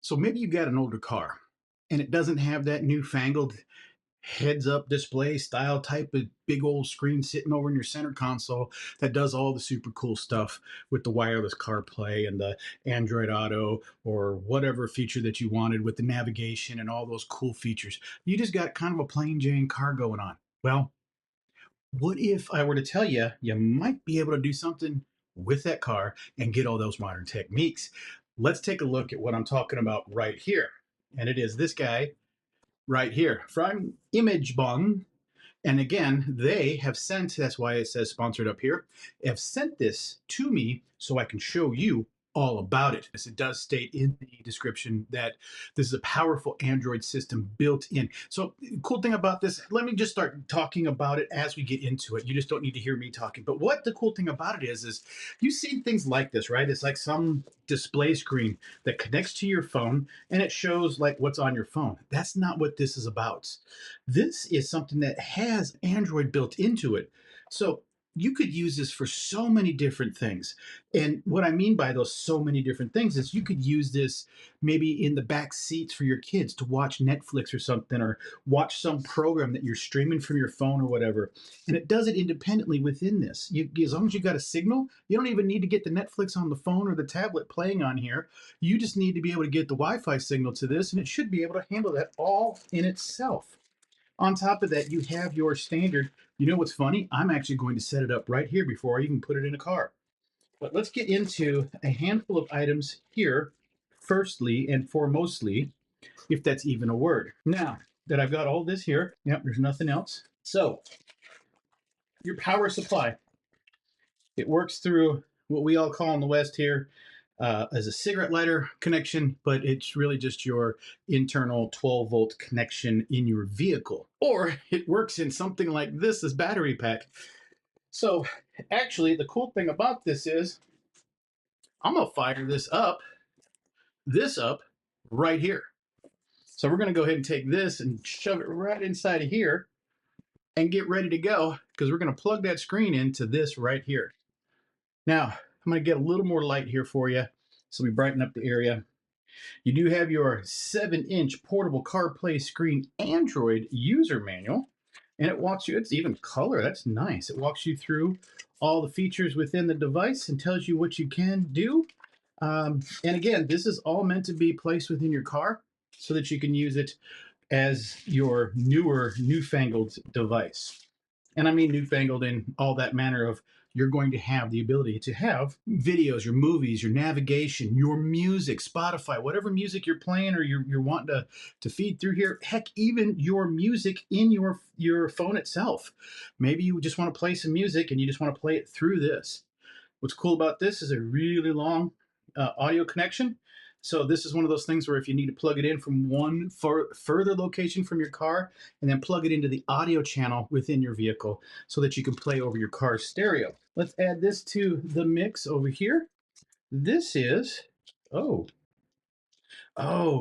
So maybe you got an older car and it doesn't have that newfangled heads up display style type of big old screen sitting over in your center console that does all the super cool stuff with the wireless CarPlay and the Android Auto or whatever feature that you wanted with the navigation and all those cool features. You just got kind of a plain Jane car going on. Well, what if I were to tell you you might be able to do something with that car and get all those modern techniques? Let's take a look at what I'm talking about right here. And it is this guy right here from ImageBong. And again, they have sent, that's why it says sponsored up here, have sent this to me so I can show you all about it. As it does state in the description that this is a powerful Android system built in. So cool thing about this, let me just start talking about it as we get into it. You just don't need to hear me talking. But what the cool thing about it is you've seen things like this, right? It's like some display screen that connects to your phone and it shows like what's on your phone. That's not what this is about. This is something that has Android built into it. So you could use this for so many different things. And what I mean by those so many different things is you could use this maybe in the back seats for your kids to watch Netflix or something, or watch some program that you're streaming from your phone or whatever. And it does it independently within this. As long as you got a signal, you don't even need to get the Netflix on the phone or the tablet playing on here. You just need to be able to get the Wi-Fi signal to this, and it should be able to handle that all in itself. On top of that, you have your standard. You know what's funny? I'm actually going to set it up right here before I even put it in a car. But let's get into a handful of items here, firstly and foremostly, if that's even a word. Now that I've got all this here, yep, there's nothing else. So your power supply, it works through what we all call in the West here as a cigarette lighter connection, but it's really just your internal 12-volt connection in your vehicle. Or it works in something like this battery pack. So actually, the cool thing about this is I'm going to fire this up right here. So we're going to go ahead and take this and shove it right inside of here and get ready to go, because we're going to plug that screen into this right here. Now, I'm going to get a little more light here for you, so we brighten up the area. You do have your 7-inch portable CarPlay screen Android user manual, and it walks you, it's even color, that's nice. It walks you through all the features within the device and tells you what you can do. And again, this is all meant to be placed within your car so that you can use it as your newfangled device. And I mean newfangled in all that manner of you're going to have the ability to have videos, your movies, your navigation, your music, Spotify, whatever music you're playing or you're wanting to feed through here. Heck, even your music in your phone itself. Maybe you just want to play some music and you just want to play it through this. What's cool about this is a really long audio connection. So this is one of those things where if you need to plug it in from one further location from your car and then plug it into the audio channel within your vehicle so that you can play over your car's stereo. Let's add this to the mix over here. This is, oh,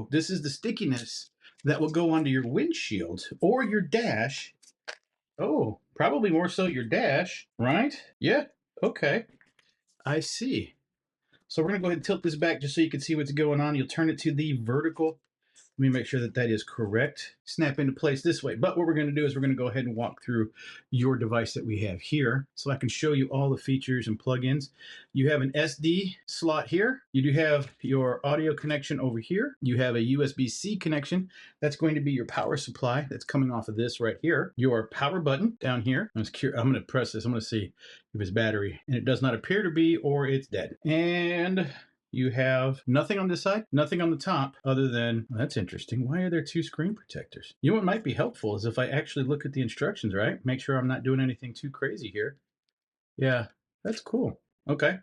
this is the stickiness that will go onto your windshield or your dash. Oh, probably more so your dash, right? Yeah, okay, I see. So we're going to go ahead and tilt this back just so you can see what's going on. You'll turn it to the vertical. Let me make sure that that is correct. Snap into place this way. But what we're going to do is we're going to go ahead and walk through your device that we have here so I can show you all the features and plugins. You have an SD slot here. You do have your audio connection over here. You have a USB-C connection. That's going to be your power supply that's coming off of this right here. Your power button down here. I'm going to press this. I'm going to see if it's battery. And it does not appear to be, or it's dead. And you have nothing on this side, nothing on the top, other than, well, that's interesting. Why are there two screen protectors? You know what might be helpful is if I actually look at the instructions, right? Make sure I'm not doing anything too crazy here. Yeah, that's cool. Okay.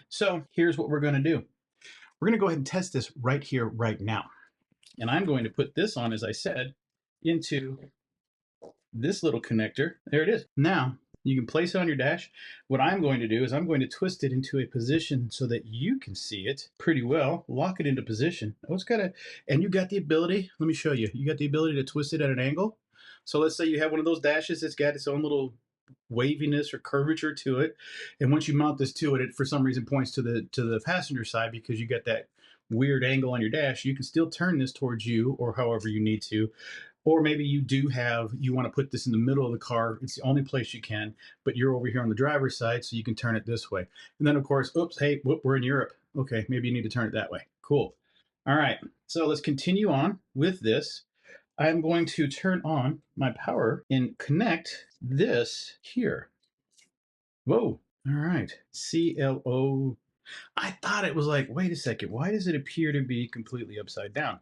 So here's what we're going to do. We're going to go ahead and test this right here, right now. And I'm going to put this on, as I said, into this little connector. There it is. Now, you can place it on your dash. What I'm going to do is I'm going to twist it into a position so that you can see it pretty well. Lock it into position. Oh, it's got a, and you got the ability, let me show you. You got the ability to twist it at an angle. So let's say you have one of those dashes that's got its own little waviness or curvature to it. And once you mount this to it, it for some reason points to the passenger side because you got that weird angle on your dash, you can still turn this towards you or however you need to. Or maybe you want to put this in the middle of the car. It's the only place you can, but you're over here on the driver's side, so you can turn it this way. And then, of course, oops, hey, whoop, we're in Europe. Okay, maybe you need to turn it that way. Cool. All right, so let's continue on with this. I'm going to turn on my power and connect this here. Whoa. All right. CLO. I thought it was like, wait a second, why does it appear to be completely upside down?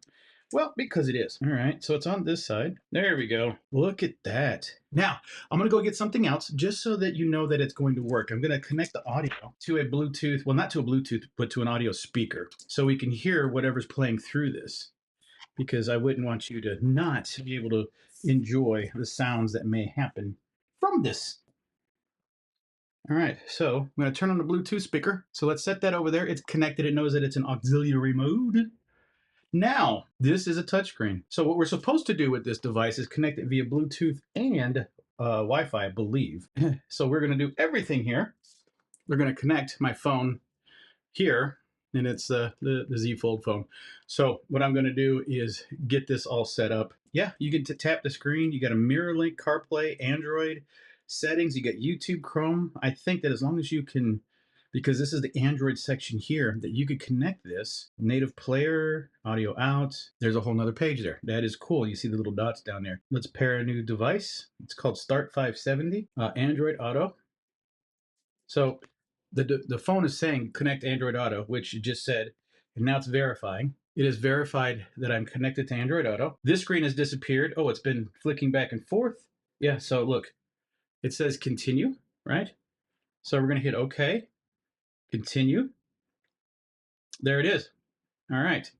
Well, because it is. All right, so it's on this side. There we go. Look at that. Now, I'm going to go get something else just so that you know that it's going to work. I'm going to connect the audio to a Bluetooth, well, not to a Bluetooth, but to an audio speaker so we can hear whatever's playing through this, because I wouldn't want you to not be able to enjoy the sounds that may happen from this. All right, so I'm going to turn on the Bluetooth speaker. So let's set that over there. It's connected. It knows that it's an auxiliary mode. Now, this is a touchscreen. So what we're supposed to do with this device is connect it via Bluetooth and Wi-Fi, I believe. So we're going to do everything here. We're going to connect my phone here, and it's the Z Fold phone. So what I'm going to do is get this all set up. Yeah, you can tap the screen. You got a mirror link, CarPlay, Android settings. You got YouTube, Chrome. I think that as long as you can, because this is the Android section here, that you could connect this native player, audio out. There's a whole nother page there. That is cool. You see the little dots down there. Let's pair a new device. It's called Start 570, Android Auto. So the phone is saying connect Android Auto, which you just said, and now it's verifying. It is verified that I'm connected to Android Auto. This screen has disappeared. Oh, it's been flicking back and forth. Yeah, so look, it says continue, right? So we're going to hit OK, continue. There it is. All right.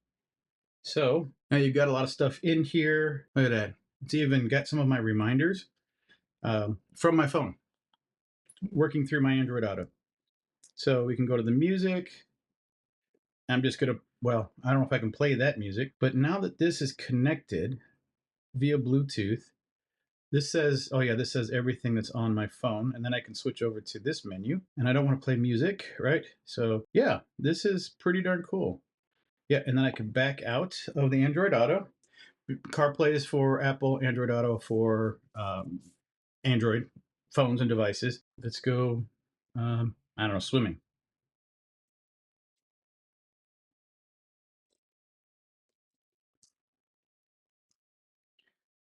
So now you've got a lot of stuff in here. Look at that. It's even got some of my reminders from my phone, working through my Android Auto. So we can go to the music. I'm just going to, well, I don't know if I can play that music, but now that this is connected via Bluetooth, this says, oh yeah, this says everything that's on my phone. And then I can switch over to this menu, and I don't want to play music, right? So yeah, this is pretty darn cool. Yeah, and then I can back out of the Android Auto. CarPlay is for Apple, Android Auto for Android phones and devices. Let's go, I don't know, swimming.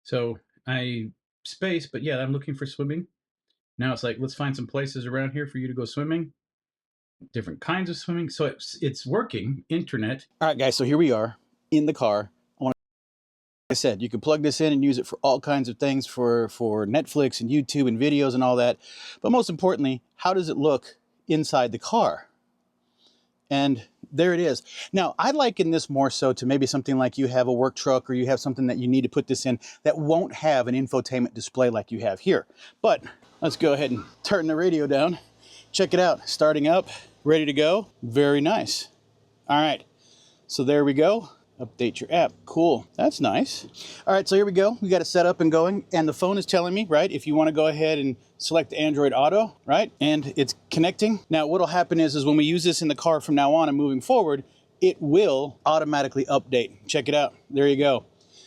So I space, but yeah, I'm looking for swimming. Now it's like, let's find some places around here for you to go swimming. Different kinds of swimming. So it's working, internet. All right, guys, so here we are in the car. Like I said, you can plug this in and use it for all kinds of things, for Netflix and YouTube and videos and all that. But most importantly, how does it look inside the car? And there it is. Now, I liken this more so to maybe something like you have a work truck, or you have something that you need to put this in that won't have an infotainment display like you have here. But let's go ahead and turn the radio down. Check it out. Starting up, ready to go. Very nice. All right. So there we go. Update your app. Cool. That's nice. All right, so here we go. We got it set up and going, and the phone is telling me, right, if you want to go ahead and select Android Auto, right, and it's connecting. Now, what'll happen is when we use this in the car from now on and moving forward, it will automatically update. Check it out. There you go.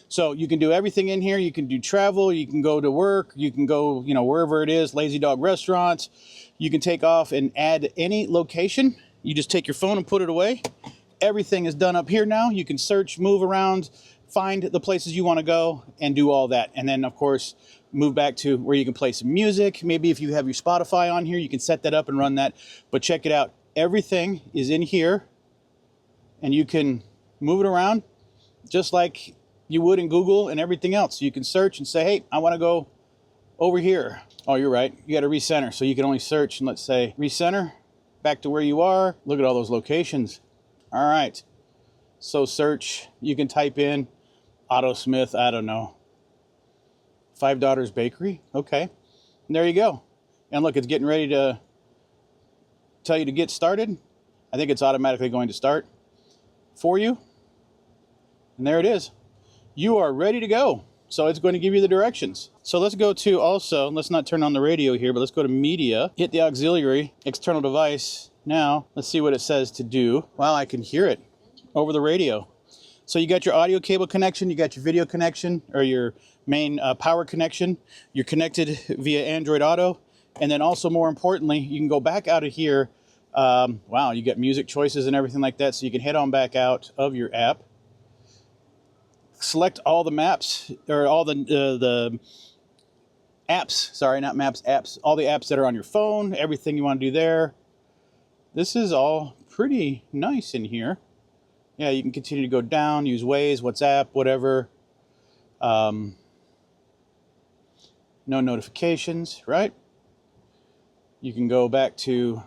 So you can do everything in here. You can do travel. You can go to work. You can go, wherever it is, Lazy Dog restaurants. You can take off and add any location. You just take your phone and put it away. Everything is done up here now. You can search, move around, find the places you want to go, and do all that. And then, of course, move back to where you can play some music. Maybe if you have your Spotify on here, you can set that up and run that. But check it out. Everything is in here, and you can move it around just like you would in Google and everything else. You can search and say, hey, I want to go over here. Oh, you're right. You got to recenter. So you can only search and let's say recenter back to where you are. Look at all those locations. All right, so search, you can type in Otto Smith, I don't know, Five Daughters Bakery, okay, and there you go. And look, it's getting ready to tell you to get started. I think it's automatically going to start for you, and there it is. You are ready to go, so it's going to give you the directions. So let's go to also, let's not turn on the radio here, but let's go to media, hit the auxiliary, external device. Now, let's see what it says to do. Wow, I can hear it. over the radio. So you got your audio cable connection, you got your video connection, or your main power connection. You're connected via Android Auto. And then also, more importantly, you can go back out of here. Wow, you got music choices and everything like that. So you can head on back out of your app. Select all the maps, or all the apps. Sorry, not maps, apps. All the apps that are on your phone, everything you want to do there. This is all pretty nice in here. Yeah, you can continue to go down, use Waze, WhatsApp, whatever. No notifications, right? You can go back to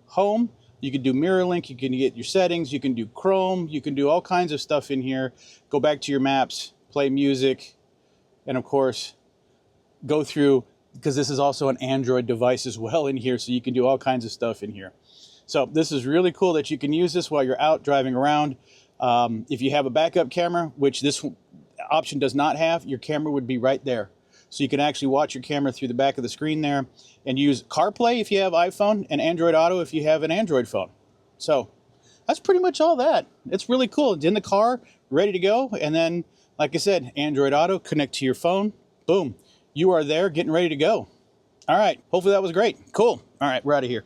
home. You can do mirror link. You can get your settings. You can do Chrome. You can do all kinds of stuff in here. Go back to your maps, play music, and of course, go through, because this is also an Android device as well in here, so you can do all kinds of stuff in here. So this is really cool that you can use this while you're out driving around. If you have a backup camera, which this option does not have, your camera would be right there. So you can actually watch your camera through the back of the screen there, and use CarPlay if you have iPhone, and Android Auto if you have an Android phone. So that's pretty much all that. It's really cool. It's in the car, ready to go. And then, like I said, Android Auto, connect to your phone. Boom. You are there getting ready to go. All right. Hopefully that was great. Cool. All right. We're out of here.